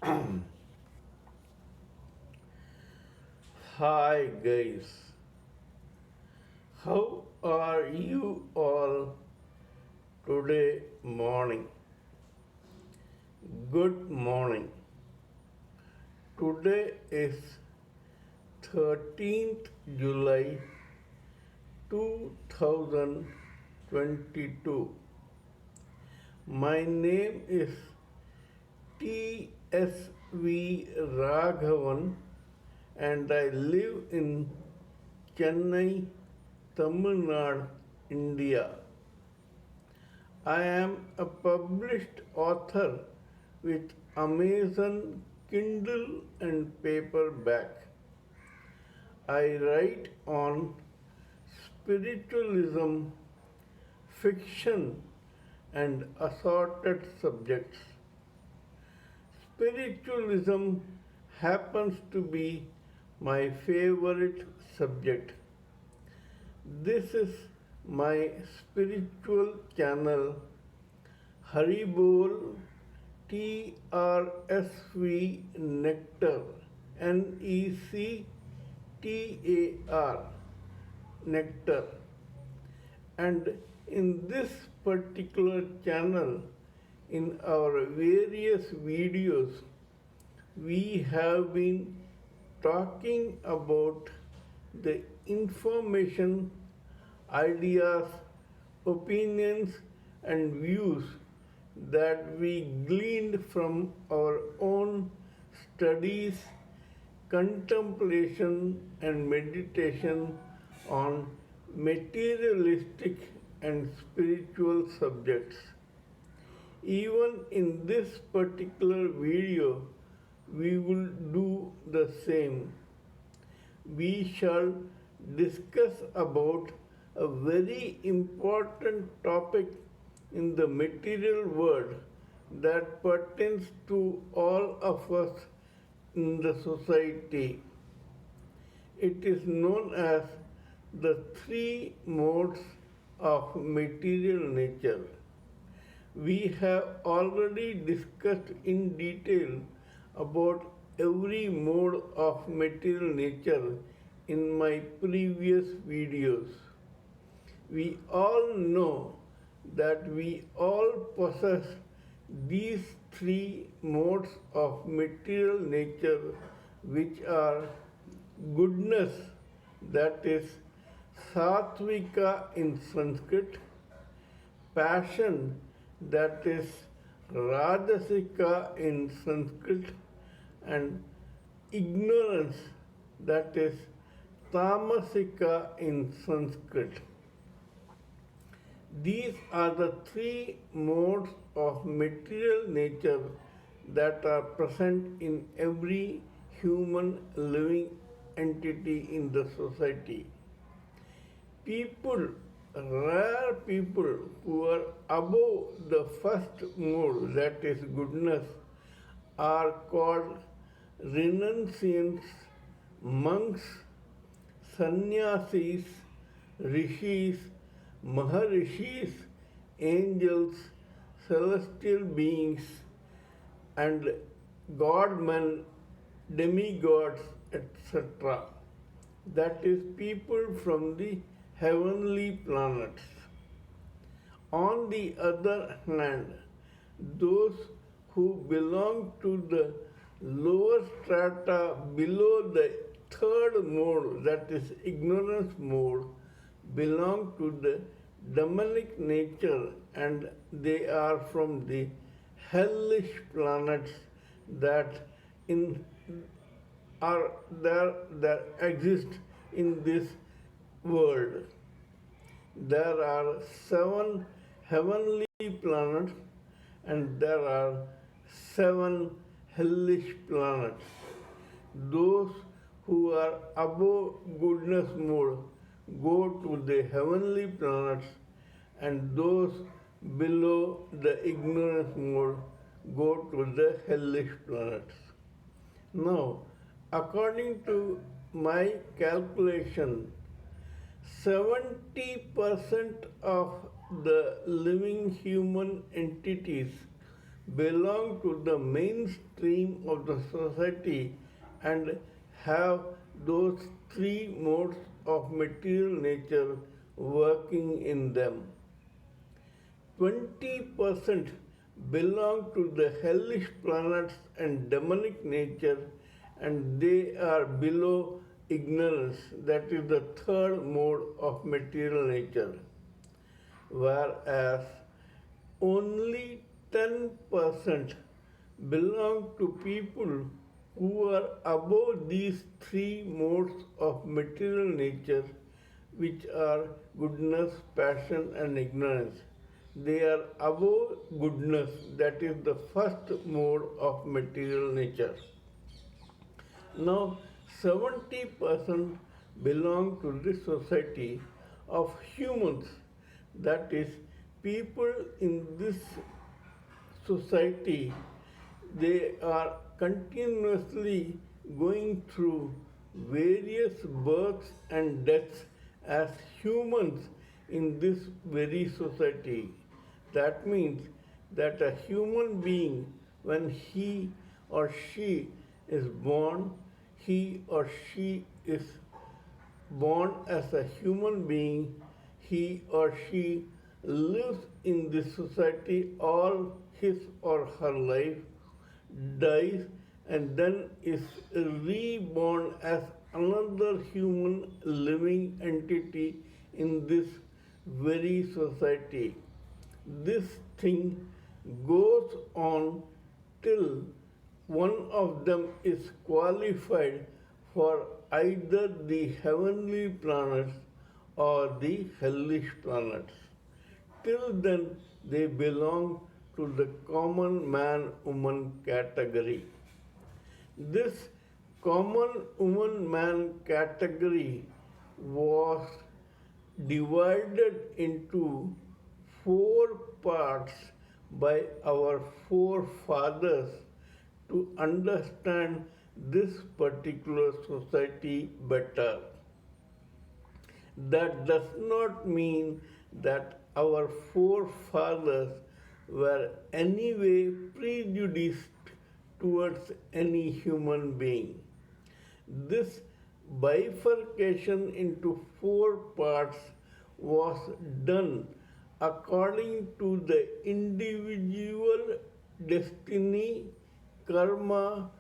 Hi guys, how are you all today morning? Good morning. Today is 13th July 2022. My name is TSV Raghavan and I live in Chennai, Tamil Nadu, India. I am a published author with Amazon Kindle and paperback. I write on spiritualism, fiction, and assorted subjects. Spiritualism happens to be my favorite subject. This is my spiritual channel, haribol trsvnectar, nectar, nectar. And in this particular channel, in our various videos, we have been talking about the information, ideas, opinions, and views that we gleaned from our own studies, contemplation, and meditation on materialistic and spiritual subjects. Even in this particular video, we will do the same. We shall discuss about a very important topic in the material world that pertains to all of us in the society. It is known as the three modes of material nature. We have already discussed in detail about every mode of material nature in my previous videos. We all know that we all possess these three modes of material nature, which are goodness, that is satvika in Sanskrit, passion, that is rajasika in Sanskrit, and ignorance, that is tamasika in Sanskrit. These are the three modes of material nature that are present in every human living entity in the society. People, rare people who are above the first mode, that is goodness, are called renunciants, monks, sannyasis, rishis, maharishis, angels, celestial beings, and godmen, demigods, etc. That is, people from the heavenly planets. On the other hand, those who belong to the lower strata below the third mode, that is ignorance mode, belong to the demonic nature, and they are from the hellish planets that in are there that exist in this world. There are 7 heavenly planets and there are 7 hellish planets. Those who are above goodness mode go to the heavenly planets, and those below the ignorance mode go to the hellish planets. Now, according to my calculation, 70% of the living human entities belong to the mainstream of the society and have those three modes of material nature working in them. 20% belong to the hellish planets and demonic nature, and they are below ignorance, that is the third mode of material nature. Whereas only 10% belong to people who are above these three modes of material nature, which are goodness, passion, and ignorance. They are above goodness, that is the first mode of material nature. Now, 70% belong to this society of humans, that is, people in this society, they are continuously going through various births and deaths as humans in this very society. That means that a human being, when he or she is born, he or she is born as a human being, he or she lives in this society all his or her life, dies, and then is reborn as another human living entity in this very society. This thing goes on till one of them is qualified for either the heavenly planets or the hellish planets. Till then, they belong to the common man woman category. This common woman man category was divided into four parts by our forefathers to understand this particular society better. That does not mean that our forefathers were anyway prejudiced towards any human being. This bifurcation into four parts was done according to the individual destiny, karma,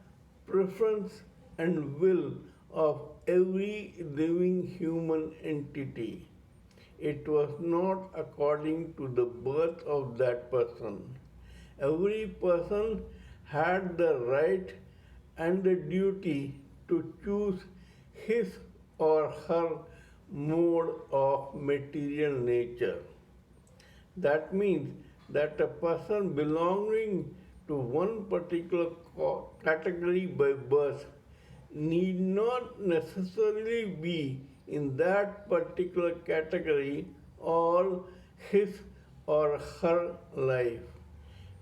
preference, and will of every living human entity. It was not according to the birth of that person. Every person had the right and the duty to choose his or her mode of material nature. That means that a person belonging to one particular category by birth need not necessarily be in that particular category all his or her life.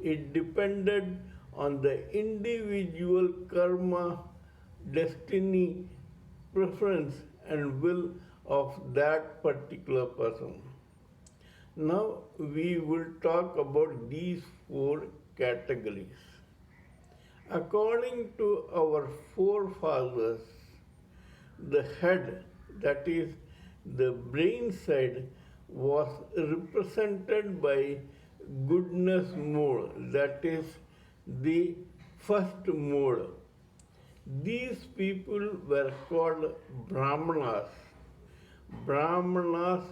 It depended on the individual karma, destiny, preference, and will of that particular person. Now we will talk about these four categories. According to our forefathers, the head, that is the brain side, was represented by goodness mode, that is the first mode. These people were called Brahmanas. Brahmanas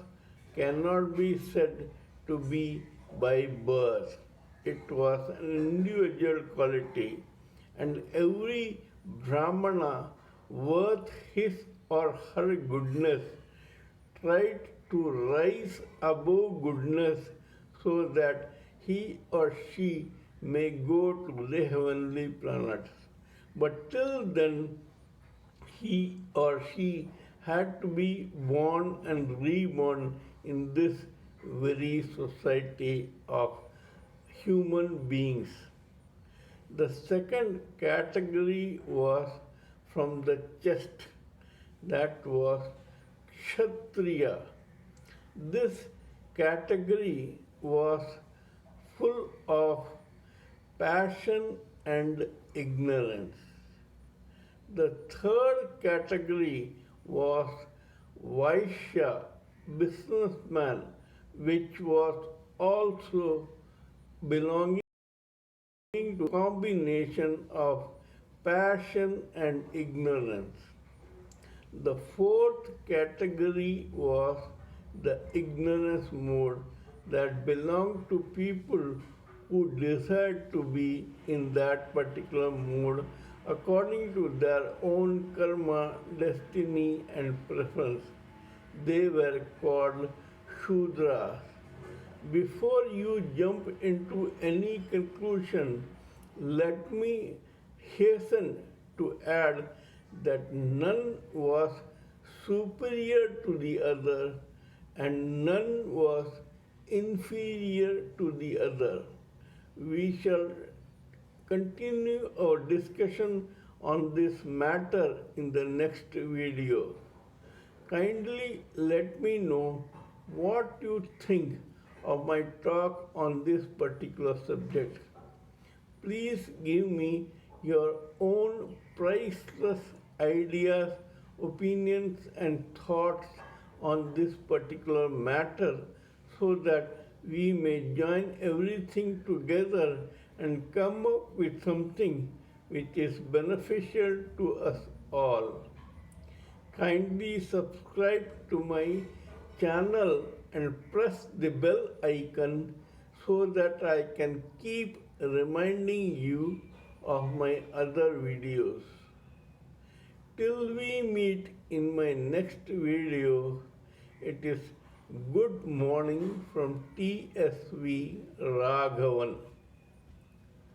cannot be said to be by birth. It was an individual quality, and every Brahmana worth his or her goodness tried to rise above goodness so that he or she may go to the heavenly planets. But till then, he or she had to be born and reborn in this very society of human beings. The second category was from the chest, that was Kshatriya. This category was full of passion and ignorance. The third category was Vaishya, businessman, which was also belonging to combination of passion and ignorance. The fourth category was the ignorance mode that belonged to people who desired to be in that particular mode according to their own karma, destiny, and preference. They were called Shudras. Before you jump into any conclusion, let me hasten to add that none was superior to the other and none was inferior to the other. We shall continue our discussion on this matter in the next video. Kindly let me know what you think of my talk on this particular subject. Please give me your own priceless ideas, opinions, and thoughts on this particular matter so that we may join everything together and come up with something which is beneficial to us all. Kindly subscribe to my channel and press the bell icon so that I can keep reminding you of my other videos. Till we meet in my next video, it is good morning from TSV Raghavan.